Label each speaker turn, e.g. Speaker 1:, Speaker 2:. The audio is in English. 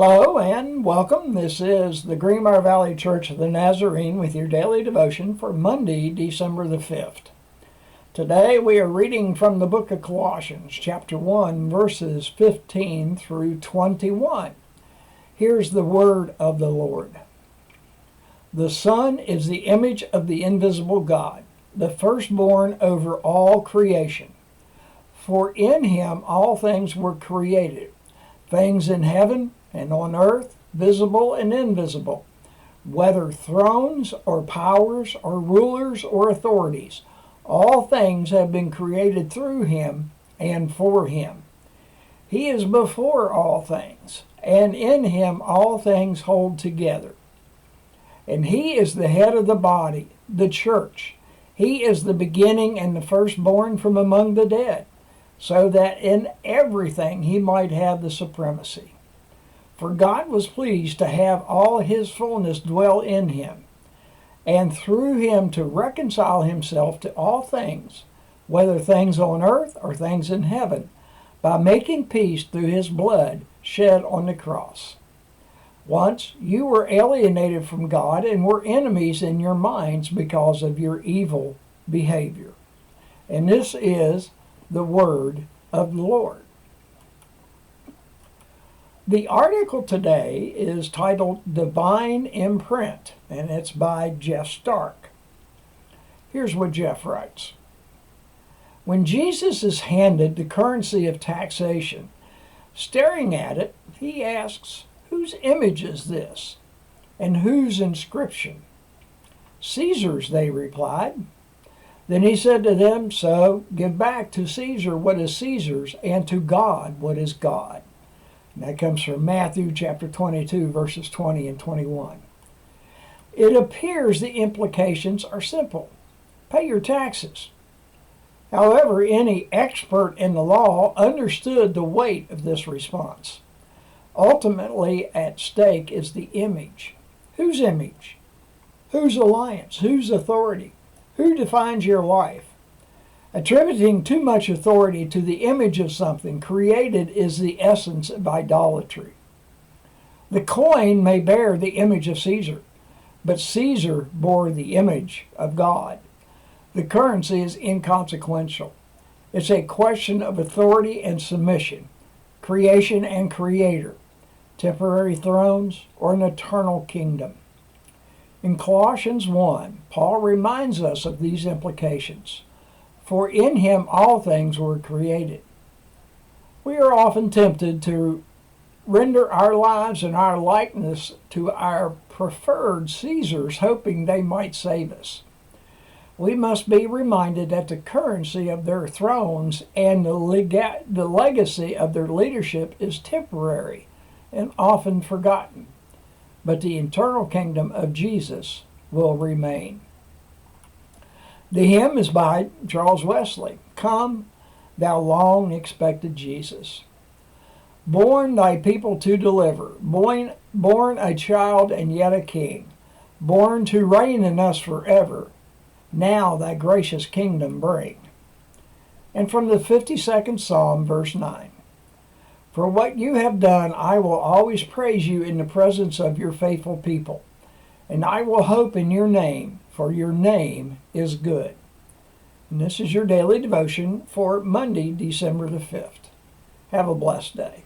Speaker 1: Hello and welcome. This is the Greenbrier Valley Church of the Nazarene with your daily devotion for Monday, December the 5th. Today we are reading from the book of Colossians, chapter 1, verses 15 through 21. Here's the word of the Lord. The Son is the image of the invisible God, the firstborn over all creation. For in him all things were created, things in heaven and on earth, visible and invisible, whether thrones or powers or rulers or authorities. All things have been created through him and for him. He is before all things, and in him all things hold together. And he is the head of the body, the church. He is the beginning and the firstborn from among the dead, so that in everything he might have the supremacy. For God was pleased to have all his fullness dwell in him, and through him to reconcile himself to all things, whether things on earth or things in heaven, by making peace through his blood shed on the cross. Once you were alienated from God and were enemies in your minds because of your evil behavior. And this is the word of the Lord. The article today is titled Divine Imprint, and it's by Jeff Stark. Here's what Jeff writes. When Jesus is handed the currency of taxation, staring at it, he asks, "Whose image is this? And whose inscription?" "Caesar's," they replied. Then he said to them, "So give back to Caesar what is Caesar's, and to God what is God." And that comes from Matthew chapter 22, verses 20 and 21. It appears the implications are simple. Pay your taxes. However, any expert in the law understood the weight of this response. Ultimately, at stake is the image. Whose image? Whose alliance? Whose authority? Who defines your life? Attributing too much authority to the image of something created is the essence of idolatry. The coin may bear the image of Caesar, but Caesar bore the image of God. The currency is inconsequential. It's a question of authority and submission, creation and creator, temporary thrones or an eternal kingdom. In Colossians 1, Paul reminds us of these implications. For in him all things were created. We are often tempted to render our lives and our likeness to our preferred Caesars, hoping they might save us. We must be reminded that the currency of their thrones and the legacy of their leadership is temporary and often forgotten, but the eternal kingdom of Jesus will remain. The hymn is by Charles Wesley. Come, thou long expected Jesus. Born thy people to deliver, born a child and yet a king, born to reign in us forever, now thy gracious kingdom bring. And from the 52nd Psalm, verse 9. For what you have done, I will always praise you in the presence of your faithful people, and I will hope in your name, for your name is good. And this is your daily devotion for Monday, December the 5th. Have a blessed day.